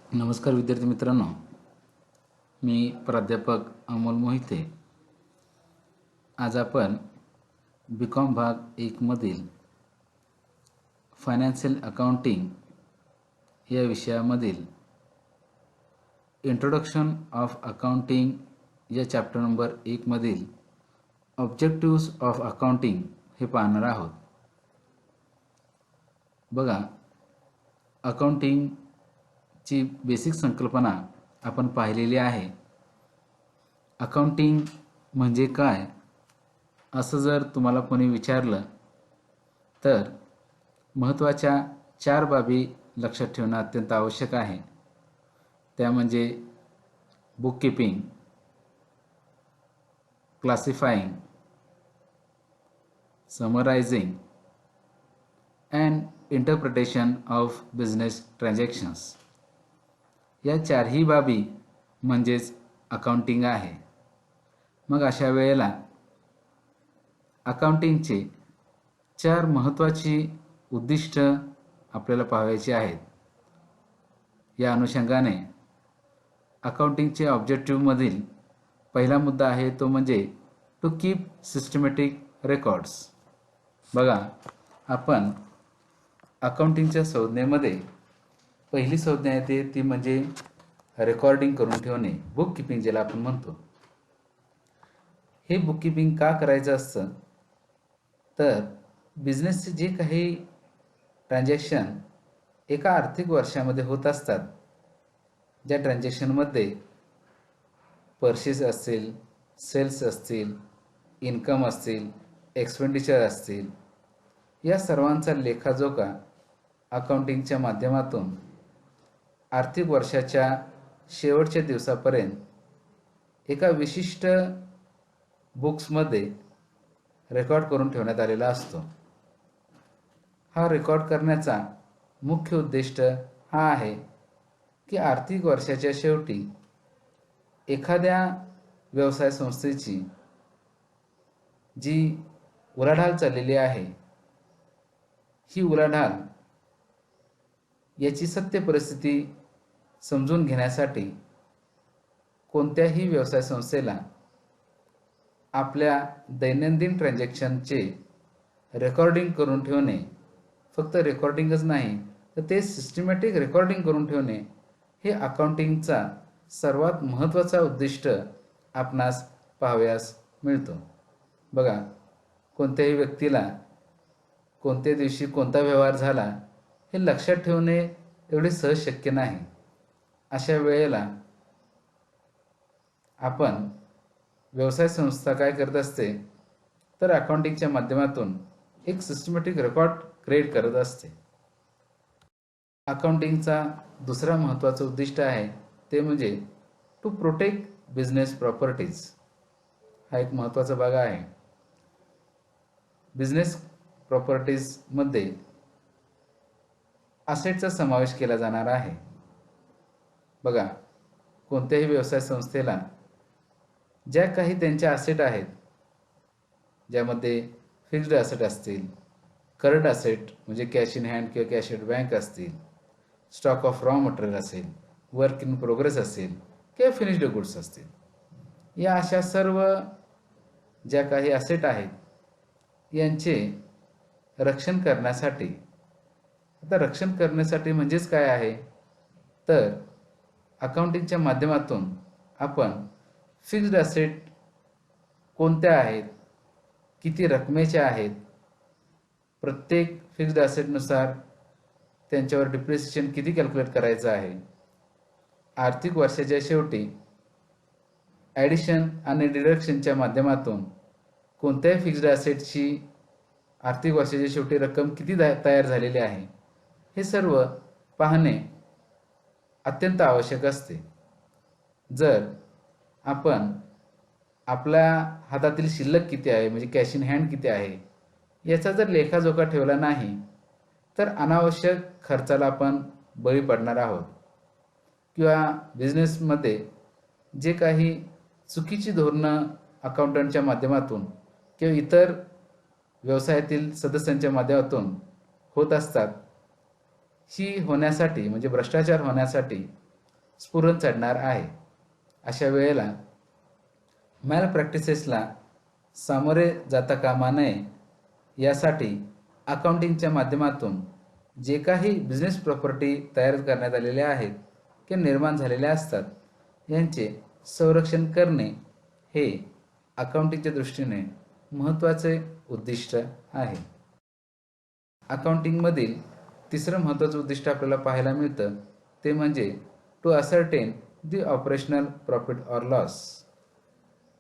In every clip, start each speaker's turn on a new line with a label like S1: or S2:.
S1: नमस्कार विद्यार्थी मित्रांनो, मी प्राध्यापक अमोल मोहिते। आज आपण बी.कॉम भाग 1 मधील फायनान्शियल अकाउंटिंग या विषयामधील इंट्रोडक्शन ऑफ अकाउंटिंग या चॅप्टर नंबर 1 मधील ऑब्जेक्टिव्स ऑफ अकाउंटिंग हे पाहणार आहोत। बघा, अकाउंटिंगची बेसिक संकल्पना आपण पाहिलेली आहे। अकाउंटिंग म्हणजे काय असं जर तुम्हाला कोणी विचारलं तर महत्त्वाच्या 4 बाबी लक्षात ठेवणं अत्यंत आवश्यक आहे। त्या म्हणजे bookkeeping, classifying, summarising and interpretation of business transactions. या 4ही बाबी म्हणजेच अकाउंटिंग आहे। मग अशा वेळेला अकाउंटिंगचे 4 महत्त्वाची उद्दिष्ट आपल्याला पाहायची आहेत। या अनुषंगाने अकाउंटिंगचे ऑब्जेक्टिव्हमधील पहिला मुद्दा आहे तो म्हणजे टू कीप सिस्टमॅटिक रेकॉर्ड्स। बघा, आपण अकाउंटिंगच्या संज्ञेमध्ये पहिली संज्ञा येते ती म्हणजे रेकॉर्डिंग करून ठेवणे, बुक कीपिंग ज्याला आपण म्हणतो। हे बुक कीपिंग का करायचं असतं तर बिझनेसचे जे काही ट्रान्झॅक्शन एका आर्थिक वर्षामध्ये होत असतात, ज्या ट्रान्झॅक्शनमध्ये पर्चेस असतील, सेल्स असतील, इन्कम असतील, एक्सपेंडिचर असतील, या सर्वांचा लेखाजोखा अकाउंटिंगच्या माध्यमातून आर्थिक वर्षाच्या शेवटच्या दिवसापर्यंत एका विशिष्ट बुक्समध्ये रेकॉर्ड करून ठेवण्यात आलेला असतो। हा रेकॉर्ड करण्याचा मुख्य उद्दिष्ट हा आहे की आर्थिक वर्षाच्या शेवटी एखाद्या व्यवसाय संस्थेची जी उलाढाल चाललेली आहे, ही उलाढाल याची सत्य परिस्थिती समजून घेण्यासाठी कोणत्याही व्यवसाय संस्थेला आपल्या दैनंदिन ट्रान्झॅक्शनचे रेकॉर्डिंग करून ठेवणे, फक्त रेकॉर्डिंगच नाही तर ते सिस्टमॅटिक रेकॉर्डिंग करून ठेवणे हे अकाउंटिंगचा सर्वात महत्त्वाचा उद्दिष्ट आपणास पाहावयास मिळतो। बघा, कोणत्याही व्यक्तीला कोणत्या दिवशी कोणता व्यवहार झाला हे लक्षात ठेवणे एवढे सहज शक्य नाही। अशा वेळेला आपण व्यवसाय संस्था काय करत असते तर अकाउंटिंगच्या माध्यमातून एक सिस्टमॅटिक रेकॉर्ड क्रिएट करत असते। अकाउंटिंगचा दुसरा महत्त्वाचा उद्दिष्ट आहे ते म्हणजे टू प्रोटेक्ट बिझनेस प्रॉपर्टीज। हा एक महत्त्वाचा भाग आहे। बिझनेस प्रॉपर्टीजमध्ये असेटचा समावेश केला जाणार आहे। बघा, कोणत्याही व्यवसाय संस्थेला ज्या काही त्यांच्या असेट आहेत, ज्यामध्ये फिक्स्ड असेट असतील, करंट असेट म्हणजे कॅश इन हँड किंवा कॅश ॲट बँक असतील, स्टॉक ऑफ रॉ मटेरियल असेल, वर्क इन प्रोग्रेस असेल किंवा फिनिश्ड गुड्स असतील, या अशा सर्व ज्या काही असेट आहेत यांचे रक्षण करण्यासाठी, आता रक्षण करण्यासाठी म्हणजेच काय आहे तर अकाउंटिंगच्या माध्यमातून आपण फिक्स्ड असेट कोणत्या आहेत, किती रकमेच्या आहेत, प्रत्येक फिक्स्ड असेटनुसार त्यांच्यावर डिप्रिसिएशन किती कॅल्क्युलेट करायचं आहे, आर्थिक वर्षाच्या शेवटी ॲडिशन आणि डिडक्शनच्या माध्यमातून कोणत्याही फिक्स्ड असेटची आर्थिक वर्षाच्या शेवटी रक्कम किती तयार झालेली आहे हे सर्व पाहणे अत्यंत आवश्यक असते। जर आपण आपल्या हातातील शिल्लक किती आहे म्हणजे कॅश इन हँड किती आहे याचा जर लेखाजोखा ठेवला नाही तर अनावश्यक खर्चाला आपण बळी पडणार आहोत, किंवा बिझनेसमध्ये जे काही चुकीची धोरणं अकाउंटंटच्या माध्यमातून किंवा इतर व्यवसायातील सदस्यांच्या माध्यमातून होत असतात, ही होण्यासाठी म्हणजे भ्रष्टाचार होण्यासाठी स्फुरण चढणार आहे. अशा वेळेला मॅल प्रॅक्टिसेसला सामोरे जाता कामा नये यासाठी अकाउंटिंगच्या माध्यमातून जे काही बिझनेस प्रॉपर्टी तयार करण्यात आलेल्या आहेत किंवा निर्माण झालेल्या असतात यांचे संरक्षण करणे हे अकाउंटिंगच्या दृष्टीने महत्त्वाचे उद्दिष्ट आहे. अकाउंटिंगमधील तिसरं महत्त्वाचं उद्दिष्ट आपल्याला पाहायला मिळतं ते म्हणजे to ascertain the operational profit or loss.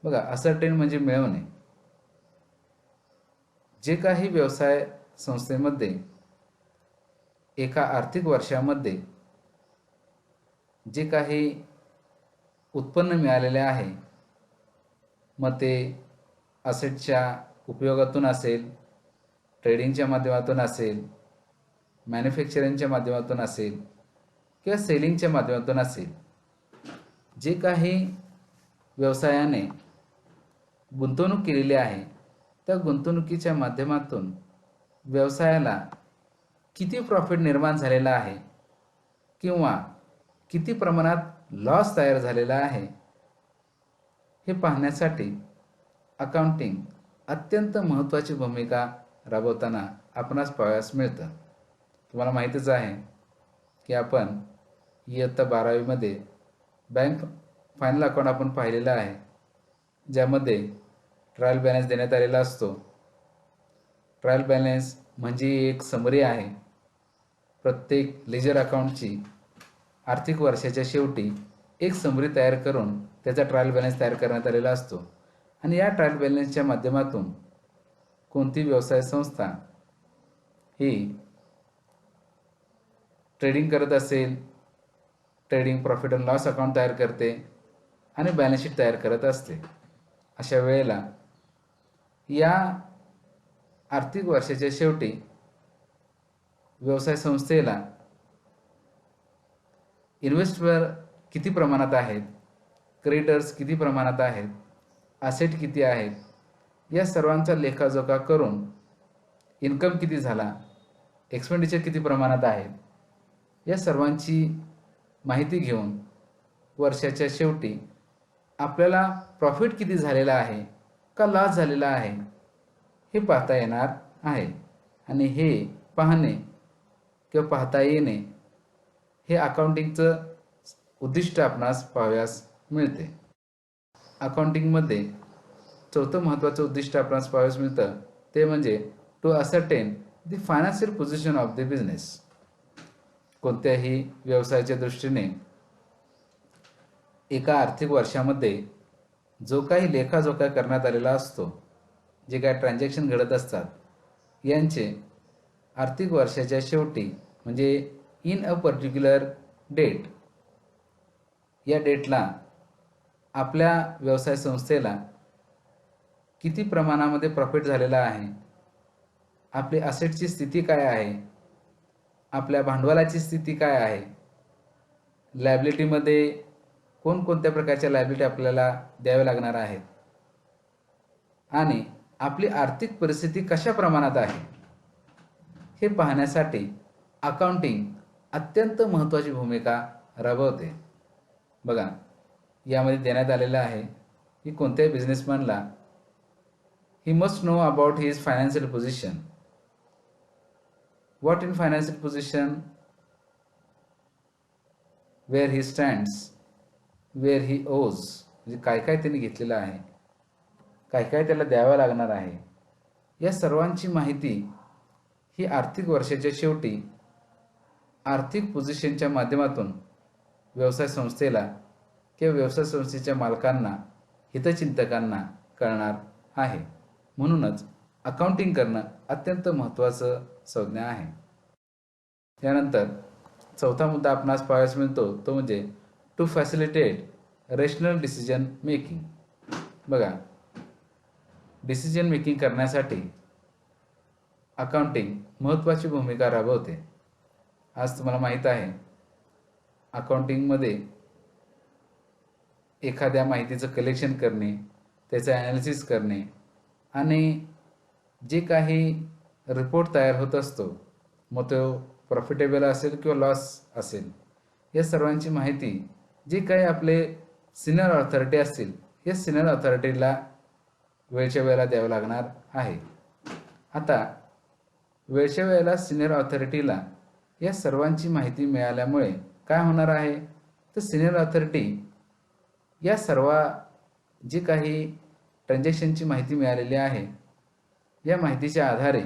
S1: बघा, असर्टेन म्हणजे मिळवणे. जे काही व्यवसाय संस्थेमध्ये एका आर्थिक वर्षामध्ये जे काही उत्पन्न मिळालेले आहे, मग ते असेटच्या उपयोगातून असेल, ट्रेडिंगच्या माध्यमातून असेल, मॅन्युफॅक्चरिंगच्या माध्यमातून असेल किंवा सेलिंगच्या माध्यमातून असेल, जे काही व्यवसायाने गुंतवणूक केलेली आहे त्या गुंतवणुकीच्या माध्यमातून व्यवसायाला किती प्रॉफिट निर्माण झालेला आहे किंवा किती प्रमाणात लॉस तयार झालेला आहे हे पाहण्यासाठी अकाउंटिंग अत्यंत महत्त्वाची भूमिका राबवताना आपणास पाहावयास मिळतं. तुम्हाला माहीतच आहे की आपण इयत्ता 12वीमध्ये बँक फायनल अकाउंट आपण पाहिलेलं आहे, ज्यामध्ये ट्रायल बॅलन्स देण्यात आलेला असतो. ट्रायल बॅलन्स म्हणजे एक समरी आहे. प्रत्येक लेजर अकाउंटची आर्थिक वर्षाच्या शेवटी एक समरी तयार करून त्याचा ट्रायल बॅलन्स तयार करण्यात आलेला असतो आणि या ट्रायल बॅलन्सच्या माध्यमातून कोणती व्यवसाय संस्था ही ट्रेडिंग करत असेल, trading profit and loss account तयार करते आणि बॅलन्स शीट तयार करत असते. अशा वेळेला या आर्थिक वर्षाच्या शेवटी व्यवसाय संस्थेला इन्व्हेस्टर किती प्रमाणात आहेत, क्रेडिटर्स किती प्रमाणात आहेत, असेट किती आहेत, या सर्वांचा लेखाजोखा करून इन्कम किती झाला, एक्सपेंडिचर किती प्रमाणात आहेत, या सर्वांची माहिती घेऊन वर्षाच्या शेवटी आपल्याला प्रॉफिट किती झालेला आहे का लॉस झालेला आहे हे पाहता येणार आहे. आणि हे पाहणे किंवा पाहता येणे हे अकाउंटिंगचं उद्दिष्ट आपणास पाहावयास मिळते. अकाउंटिंगमध्ये चौथं महत्त्वाचं उद्दिष्ट आपणास पाहावयास मिळतं ते म्हणजे to ascertain the financial position of the business. कोणत्याही व्यवसायाच्या दृष्टीने एका आर्थिक वर्षामध्ये जो काही लेखाजोखा करण्यात आलेला असतो, जे काही ट्रान्झॅक्शन घडत असतात, यांचे आर्थिक वर्षाच्या शेवटी म्हणजे इन अ पर्टिक्युलर डेट, या डेटला आपल्या व्यवसाय संस्थेला किती प्रमाणामध्ये प्रॉफिट झालेला आहे, आपली असेटची स्थिती काय आहे, आपल्या भांडवलाची स्थिती काय आहे, लायबिलिटीमध्ये कोणकोणत्या प्रकारच्या लायबिलिटी आपल्याला द्याव्या लागणार आहेत आणि आपली आर्थिक परिस्थिती कशा प्रमाणात आहे हे पाहण्यासाठी अकाउंटिंग अत्यंत महत्त्वाची भूमिका राबवते. बघा, यामध्ये देण्यात आलेलं आहे की कोणत्याही बिझनेसमॅनला he must know about his financial position. What in financial position, where he stands, where he owes, म्हणजे काय काय त्यांनी घेतलेलं आहे, काय काय त्याला द्यावं लागणार आहे, या सर्वांची माहिती ही आर्थिक वर्षाच्या शेवटी आर्थिक पोझिशनच्या माध्यमातून व्यवसाय संस्थेला किंवा व्यवसाय संस्थेच्या मालकांना, हितचिंतकांना कळणार आहे. म्हणूनच अकाउंटिंग करणं अत्यंत महत्त्वाचं संज्ञा आहे. यानंतर चौथा मुद्दा आपणास पाहावयास मिळतो तो म्हणजे to facilitate rational decision making. बघा, डिसिजन मेकिंग करण्यासाठी अकाउंटिंग महत्त्वाची भूमिका राबवते. आज तुम्हाला माहीत आहे, अकाउंटिंगमध्ये एखाद्या माहितीचं कलेक्शन करणे, त्याचं ॲनालिसिस करणे आणि जे काही रिपोर्ट तयार होत असतो, मग तो प्रॉफिटेबल असेल किंवा लॉस असेल, या सर्वांची माहिती जे काही आपले सिनियर ऑथॉरिटी असतील या सिनियर ऑथॉरिटीला वेळच्या वेळेला द्यावं लागणार आहे. आता वेळच्या वेळेला सिनियर ऑथॉरिटीला या सर्वांची माहिती मिळाल्यामुळे काय होणार आहे, तर सिनियर ऑथॉरिटी या सर्व जी काही ट्रान्झॅक्शनची माहिती मिळालेली आहे या माहितीच्या आधारे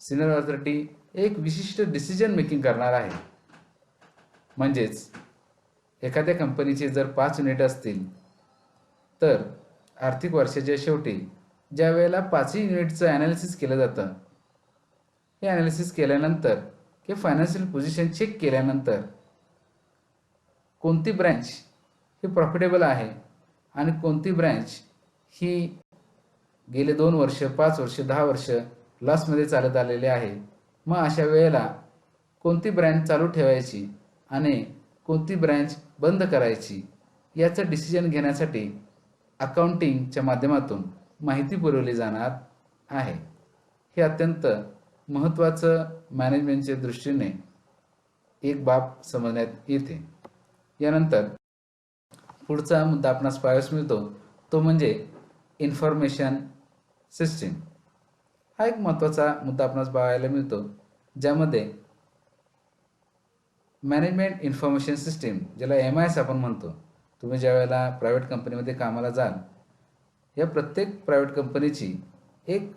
S1: सिनियर ऑथॉरिटी एक विशिष्ट डिसिजन मेकिंग करणार आहे. म्हणजेच एखाद्या कंपनीचे जर 5 युनिट असतील तर आर्थिक वर्षाच्या शेवटी ज्या वेळेला 5ही युनिटचं ॲनालिसिस केलं जातं, हे ॲनालिसिस केल्यानंतर की फायनान्शियल पोझिशन चेक केल्यानंतर कोणती ब्रँच ही प्रॉफिटेबल आहे आणि कोणती ब्रँच ही गेले 2 वर्ष, 5 वर्ष, 10 वर्ष लॉसमध्ये चालत आलेले आहे, मग अशा वेळेला कोणती ब्रँच चालू ठेवायची आणि कोणती ब्रँच बंद करायची याचं डिसिजन घेण्यासाठी अकाउंटिंगच्या माध्यमातून माहिती पुरवली जाणार आहे. हे अत्यंत महत्त्वाचं मॅनेजमेंटच्या दृष्टीने एक बाब समजण्यात येते. यानंतर पुढचा मुद्दा आपणास पाहावयास मिळतो तो म्हणजे इन्फॉर्मेशन सिस्टीम. हा एक महत्त्वाचा मुद्दा आपणास पाहायला मिळतो, ज्यामध्ये मॅनेजमेंट इन्फॉर्मेशन सिस्टीम, ज्याला MIS आपण म्हणतो. तुम्ही ज्या वेळेला प्रायव्हेट कंपनीमध्ये कामाला जाल, या प्रत्येक प्रायव्हेट कंपनीची एक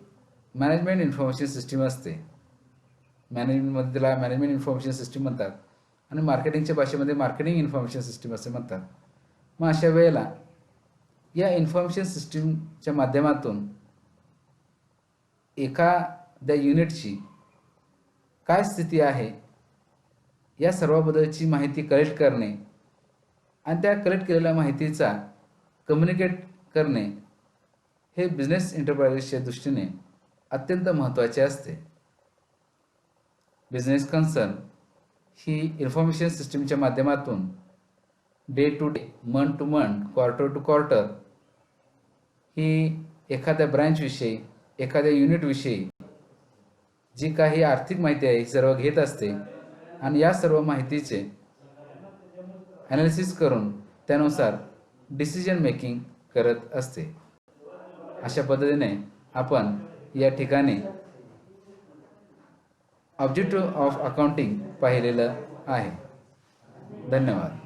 S1: मॅनेजमेंट इन्फॉर्मेशन सिस्टीम असते. मॅनेजमेंटमध्ये त्याला मॅनेजमेंट इन्फॉर्मेशन सिस्टीम म्हणतात आणि मार्केटिंगच्या भाषेमध्ये मार्केटिंग इन्फॉर्मेशन सिस्टीम असे म्हणतात. मग अशा वेळेला या इन्फॉर्मेशन सिस्टीमच्या माध्यमातून एखाद्या युनिटची काय स्थिती आहे या सर्वाबद्दलची माहिती कलेक्ट करणे आणि त्या कलेक्ट केलेल्या माहितीचा कम्युनिकेट करणे हे बिझनेस एंटरप्राइजेसच्या दृष्टीने अत्यंत महत्त्वाचे असते. बिझनेस कन्सर्न ही इन्फॉर्मेशन सिस्टीमच्या माध्यमातून day to day, month to month, quarter to quarter ही एखाद्या ब्रँचविषयी, एखाद्या युनिटविषयी जी काही आर्थिक माहिती आहे ही सर्व घेत असते आणि या सर्व माहितीचे ॲनालिसिस करून त्यानुसार डिसिजन मेकिंग करत असते. अशा पद्धतीने आपण या ठिकाणी ऑब्जेक्टिव्ह ऑफ अकाउंटिंग पाहिलेलं आहे. धन्यवाद.